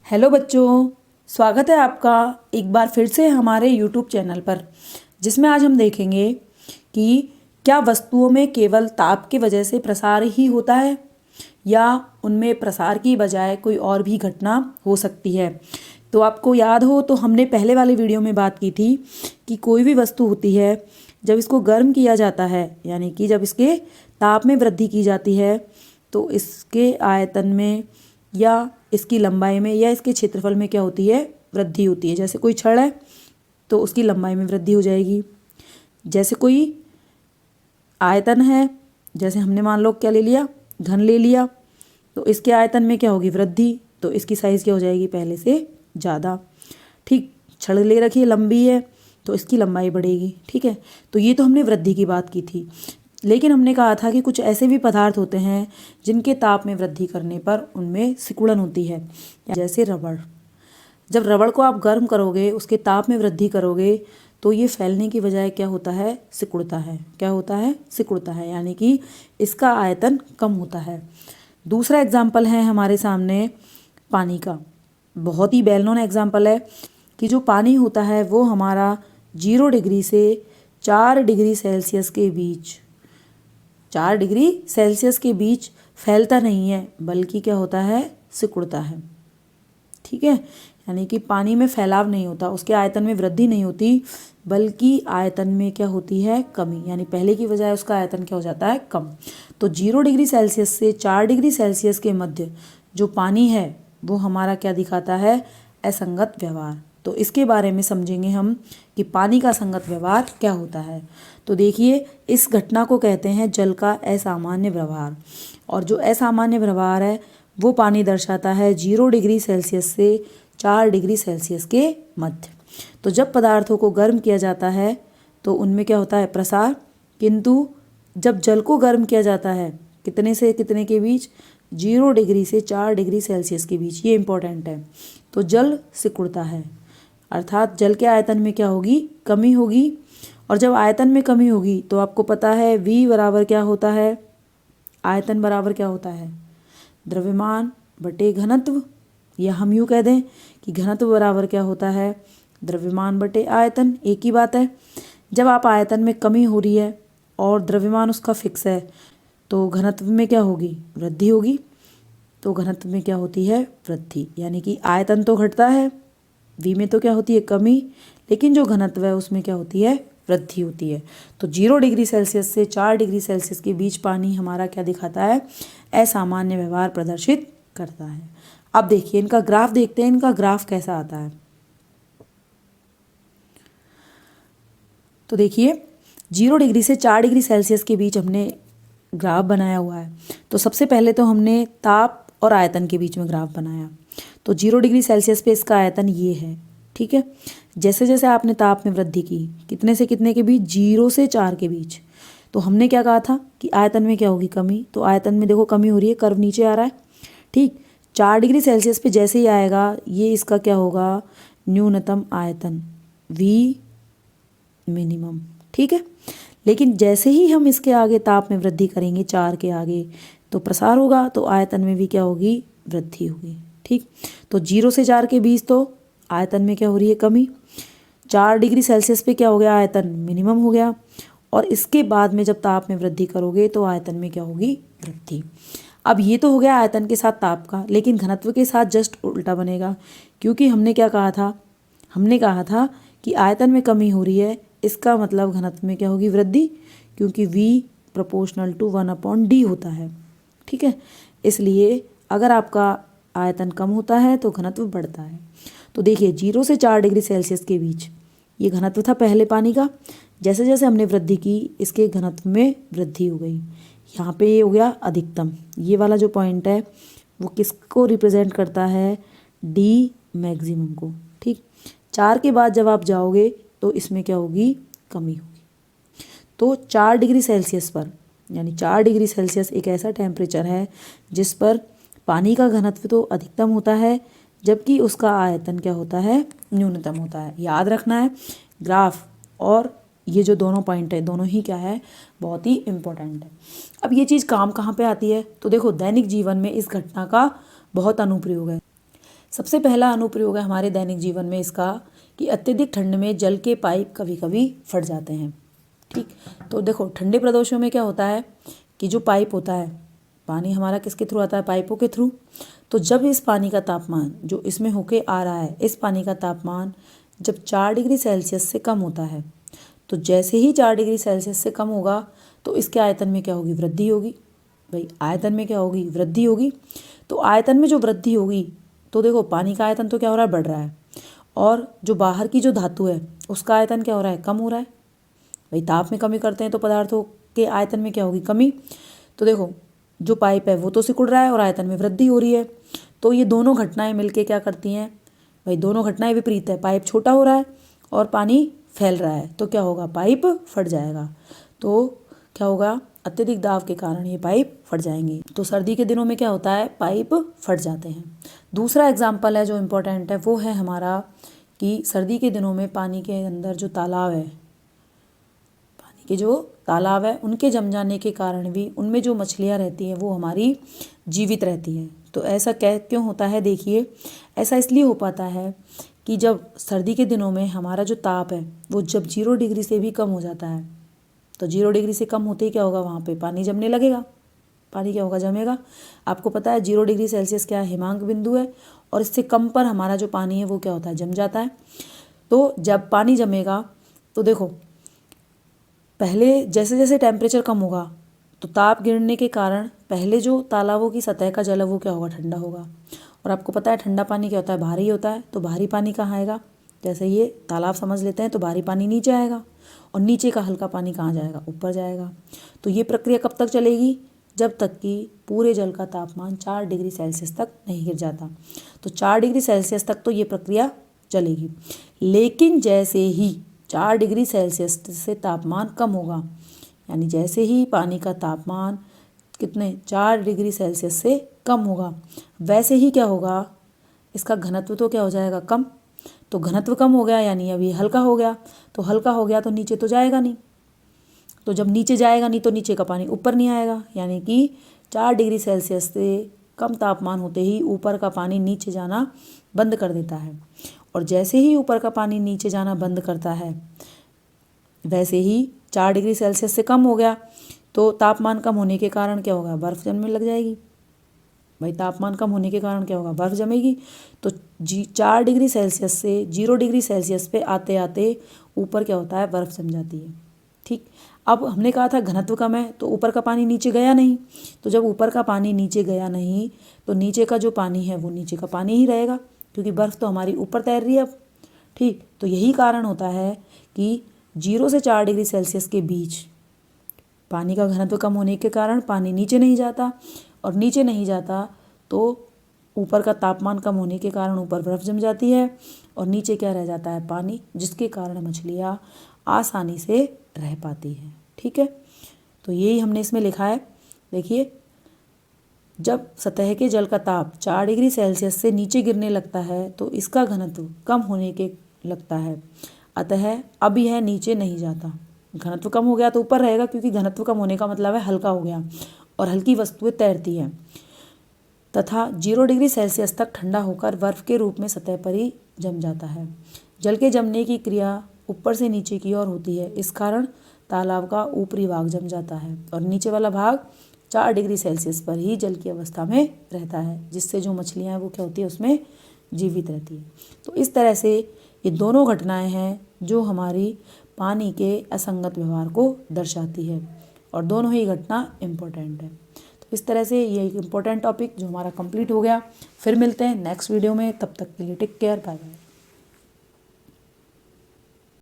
Hello बच्चों, स्वागत है आपका एक बार फिर से हमारे यूट्यूब चैनल पर, जिसमें आज हम देखेंगे कि क्या वस्तुओं में केवल ताप की वजह से प्रसार ही होता है या उनमें प्रसार की बजाय कोई और भी घटना हो सकती है। तो आपको याद हो तो हमने पहले वाले वीडियो में बात की थी कि कोई भी वस्तु होती है जब इसको गर्म किया जाता है, यानी कि जब इसके ताप में वृद्धि की जाती है तो इसके आयतन में या इसकी लंबाई में या इसके क्षेत्रफल में क्या होती है, वृद्धि होती है। जैसे कोई छड़ है तो उसकी लंबाई में वृद्धि हो जाएगी। जैसे कोई आयतन है, जैसे हमने मान लो क्या ले लिया, घन ले लिया, तो इसके आयतन में क्या होगी, वृद्धि, तो इसकी साइज़ क्या हो जाएगी, पहले से ज़्यादा। ठीक, छड़ ले रखी है, लंबी है तो इसकी लंबाई बढ़ेगी। ठीक है, तो ये तो हमने वृद्धि की बात की थी। लेकिन हमने कहा था कि कुछ ऐसे भी पदार्थ होते हैं जिनके ताप में वृद्धि करने पर उनमें सिकुड़न होती है। जैसे रबड़, जब रबड़ को आप गर्म करोगे, उसके ताप में वृद्धि करोगे तो ये फैलने की बजाय क्या होता है, सिकुड़ता है। क्या होता है, सिकुड़ता है, यानी कि इसका आयतन कम होता है। दूसरा एग्जाम्पल है हमारे सामने पानी का, बहुत ही वेल नोन एग्जाम्पल है कि जो पानी होता है वो हमारा 0 डिग्री से 4 डिग्री सेल्सियस के बीच, 4 डिग्री सेल्सियस के बीच फैलता नहीं है, बल्कि क्या होता है, सिकुड़ता है। ठीक है, यानी कि पानी में फैलाव नहीं होता, उसके आयतन में वृद्धि नहीं होती, बल्कि आयतन में क्या होती है, कमी, यानी पहले की बजाय उसका आयतन क्या हो जाता है, कम। तो 0 डिग्री सेल्सियस से 4 डिग्री सेल्सियस के मध्य जो पानी है वो हमारा क्या दिखाता है, असंगत व्यवहार। तो इसके बारे में समझेंगे हम कि पानी का संगत व्यवहार क्या होता है। तो देखिए, इस घटना को कहते हैं जल का असामान्य व्यवहार, और जो असामान्य व्यवहार है वो पानी दर्शाता है 0 डिग्री सेल्सियस से 4 डिग्री सेल्सियस के मध्य। तो जब पदार्थों को गर्म किया जाता है तो उनमें क्या होता है, प्रसार, किंतु जब जल को गर्म किया जाता है कितने से कितने के बीच, 0 डिग्री से 4 डिग्री सेल्सियस के बीच, ये इंपॉर्टेंट है, तो जल सिकुड़ता है, अर्थात जल के आयतन में क्या होगी, कमी होगी। और जब आयतन में कमी होगी तो आपको पता है V बराबर क्या होता है, आयतन बराबर क्या होता है, द्रव्यमान बटे घनत्व, या हम यूँ कह दें कि घनत्व बराबर क्या होता है, द्रव्यमान बटे आयतन, एक ही बात है। जब आप आयतन में कमी हो रही है और द्रव्यमान उसका फिक्स है तो घनत्व में क्या होगी, वृद्धि होगी। तो घनत्व में क्या होती है, वृद्धि, यानी कि आयतन तो घटता है, V में तो क्या होती है, कमी, लेकिन जो घनत्व है उसमें क्या होती है, वृद्धि होती है। तो 0 डिग्री सेल्सियस से 4 डिग्री सेल्सियस के बीच पानी हमारा क्या दिखाता है, असामान्य व्यवहार प्रदर्शित करता है। अब देखिए इनका ग्राफ देखते हैं, इनका ग्राफ कैसा आता है। तो देखिए 0 डिग्री से 4 डिग्री सेल्सियस के बीच हमने ग्राफ बनाया हुआ है। तो सबसे पहले तो हमने ताप और आयतन के बीच में ग्राफ बनाया। तो 0 डिग्री सेल्सियस पे इसका आयतन ये है। ठीक है, जैसे जैसे आपने ताप में वृद्धि की, कितने से कितने के बीच, 0 से 4 के बीच, तो हमने क्या कहा था कि आयतन में क्या होगी, कमी। तो आयतन में देखो कमी हो रही है, कर्व नीचे आ रहा है। ठीक, 4 डिग्री सेल्सियस पे जैसे ही आएगा ये इसका क्या होगा, न्यूनतम आयतन, V मिनिमम। ठीक है, लेकिन जैसे ही हम इसके आगे ताप में वृद्धि करेंगे, 4 के आगे, तो प्रसार होगा, तो आयतन में भी क्या होगी, वृद्धि होगी। ठीक, तो 0 से 4 के बीच तो आयतन में क्या हो रही है, कमी। 4 डिग्री सेल्सियस पे क्या हो गया, आयतन मिनिमम हो गया, और इसके बाद में जब ताप में वृद्धि करोगे तो आयतन में क्या होगी, वृद्धि। अब ये तो हो गया आयतन के साथ ताप का, लेकिन घनत्व के साथ जस्ट उल्टा बनेगा, क्योंकि हमने क्या कहा था, हमने कहा था कि आयतन में कमी हो रही है, इसका मतलब घनत्व में क्या होगी, वृद्धि, क्योंकि V प्रोपोर्शनल टू 1/d होता है। ठीक है, इसलिए अगर आपका आयतन कम होता है तो घनत्व बढ़ता है। तो देखिए 0 से 4 डिग्री सेल्सियस के बीच ये घनत्व था पहले पानी का, जैसे जैसे हमने वृद्धि की इसके घनत्व में वृद्धि हो गई। यहाँ पे ये हो गया अधिकतम, ये वाला जो पॉइंट है वो किसको रिप्रेजेंट करता है, D मैक्सिमम को। ठीक, 4 के बाद जब आप जाओगे तो इसमें क्या होगी, कमी होगी। तो 4 डिग्री सेल्सियस पर, यानी 4 डिग्री सेल्सियस एक ऐसा टेम्परेचर है जिस पर पानी का घनत्व तो अधिकतम होता है, जबकि उसका आयतन क्या होता है, न्यूनतम होता है। याद रखना है, ग्राफ और ये जो दोनों पॉइंट है दोनों ही क्या है, बहुत ही इम्पोर्टेंट है। अब ये चीज़ काम कहाँ पे आती है, तो देखो दैनिक जीवन में इस घटना का बहुत अनुप्रयोग है। सबसे पहला अनुप्रयोग है हमारे दैनिक जीवन में इसका कि अत्यधिक ठंड में जल के पाइप कभी कभी फट जाते हैं। ठीक, तो देखो ठंडे प्रदेशों में क्या होता है कि जो पाइप होता है, पानी हमारा किसके थ्रू आता है, पाइपों के थ्रू। तो जब इस पानी का तापमान जो इसमें होके आ रहा है, इस पानी का तापमान जब 4 डिग्री सेल्सियस से कम होता है, तो जैसे ही 4 डिग्री सेल्सियस से कम होगा तो इसके आयतन में क्या होगी, वृद्धि होगी। भाई आयतन में क्या होगी, वृद्धि होगी। तो आयतन में जो वृद्धि होगी तो देखो पानी का आयतन तो क्या हो रहा है, बढ़ रहा है, और जो बाहर की जो धातु है उसका आयतन क्या हो रहा है, कम हो रहा है। भाई ताप में कमी करते हैं तो पदार्थों के आयतन में क्या होगी, कमी। तो देखो जो पाइप है वो तो सिकुड़ रहा है और आयतन में वृद्धि हो रही है। तो ये दोनों घटनाएं मिलके क्या करती हैं, भाई दोनों घटनाएं विपरीत है। पाइप छोटा हो रहा है और पानी फैल रहा है, तो क्या होगा, पाइप फट जाएगा। तो क्या होगा, अत्यधिक दाब के कारण ये पाइप फट जाएंगे। तो सर्दी के दिनों में क्या होता है, पाइप फट जाते हैं। दूसरा एग्जाम्पल है जो इम्पोर्टेंट है वो है हमारा कि सर्दी के दिनों में पानी के अंदर जो तालाब है, पानी के जो तालाब है उनके जम जाने के कारण भी उनमें जो मछलियाँ रहती हैं वो हमारी जीवित रहती हैं। तो ऐसा क्यों होता है, देखिए ऐसा इसलिए हो पाता है कि जब सर्दी के दिनों में हमारा जो ताप है वो जब 0 डिग्री से भी कम हो जाता है, तो 0 डिग्री से कम होते ही क्या होगा, वहाँ पे पानी जमने लगेगा। पानी क्या होगा, जमेगा। आपको पता है 0 डिग्री सेल्सियस क्या है, हिमांक बिंदु है, और इससे कम पर हमारा जो पानी है वो क्या होता है, जम जाता है। तो जब पानी जमेगा तो देखो पहले जैसे जैसे टेम्परेचर कम होगा तो ताप गिरने के कारण पहले जो तालाबों की सतह का जल है वो क्या होगा, ठंडा होगा। और आपको पता है ठंडा पानी क्या होता है, भारी होता है। तो भारी पानी कहाँ आएगा, जैसे ये तालाब समझ लेते हैं, तो भारी पानी नीचे आएगा और नीचे का हल्का पानी कहाँ जाएगा, ऊपर जाएगा। तो ये प्रक्रिया कब तक चलेगी, जब तक कि पूरे जल का तापमान 4 डिग्री सेल्सियस तक नहीं गिर जाता। तो 4 डिग्री सेल्सियस तक तो ये प्रक्रिया चलेगी। लेकिन जैसे ही 4 डिग्री सेल्सियस से तापमान कम होगा, यानी जैसे ही पानी का तापमान कितने 4 डिग्री सेल्सियस से कम होगा, वैसे ही क्या होगा, इसका घनत्व तो क्या हो जाएगा, कम। तो घनत्व कम हो गया यानी अभी हल्का हो गया। तो हल्का हो गया तो नीचे तो जाएगा नहीं। तो जब नीचे जाएगा नहीं तो नीचे का पानी ऊपर नहीं आएगा, यानी कि 4 डिग्री सेल्सियस से कम तापमान होते ही ऊपर का पानी नीचे जाना बंद कर देता है। और जैसे ही ऊपर का पानी नीचे जाना बंद करता है, वैसे ही 4 डिग्री सेल्सियस से कम हो गया तो तापमान कम होने के कारण क्या होगा, बर्फ़ जमने लग जाएगी। भाई तापमान कम होने के कारण क्या होगा, बर्फ़ जमेगी। तो 4 डिग्री सेल्सियस से 0 डिग्री सेल्सियस पे आते आते ऊपर क्या होता है, बर्फ़ जम जाती है। ठीक, अब हमने कहा था घनत्व कम है तो ऊपर का पानी नीचे गया नहीं। तो जब ऊपर का पानी नीचे गया नहीं तो नीचे का जो पानी है वो नीचे का पानी ही रहेगा, क्योंकि बर्फ़ तो हमारी ऊपर तैर रही है अब। ठीक, तो यही कारण होता है कि 0 से 4 डिग्री सेल्सियस के बीच पानी का घनत्व कम होने के कारण पानी नीचे नहीं जाता, और नीचे नहीं जाता तो ऊपर का तापमान कम होने के कारण ऊपर बर्फ़ जम जाती है और नीचे क्या रह जाता है, पानी, जिसके कारण मछलियाँ आसानी से रह पाती हैं। ठीक है, तो यही हमने इसमें लिखा है। देखिए जब सतह के जल का ताप 4 डिग्री सेल्सियस से नीचे गिरने लगता है तो इसका घनत्व कम होने के लगता है, अतः अब यह नीचे नहीं जाता। घनत्व कम हो गया तो ऊपर रहेगा, क्योंकि घनत्व कम होने का मतलब है हल्का हो गया और हल्की वस्तुएं तैरती हैं, तथा 0 डिग्री सेल्सियस तक ठंडा होकर बर्फ़ के रूप में सतह पर ही जम जाता है। जल के जमने की क्रिया ऊपर से नीचे की ओर होती है, इस कारण तालाब का ऊपरी भाग जम जाता है और नीचे वाला भाग 4 डिग्री सेल्सियस पर ही जल की अवस्था में रहता है, जिससे जो मछलियाँ हैं वो क्या होती है, उसमें जीवित रहती है। तो इस तरह से ये दोनों घटनाएं हैं जो हमारी पानी के असंगत व्यवहार को दर्शाती है, और दोनों ही घटना इम्पोर्टेंट है। तो इस तरह से ये एक इम्पोर्टेंट टॉपिक जो हमारा कंप्लीट हो गया। फिर मिलते हैं नेक्स्ट वीडियो में, तब तक के लिए टेक केयर, बाय बाय।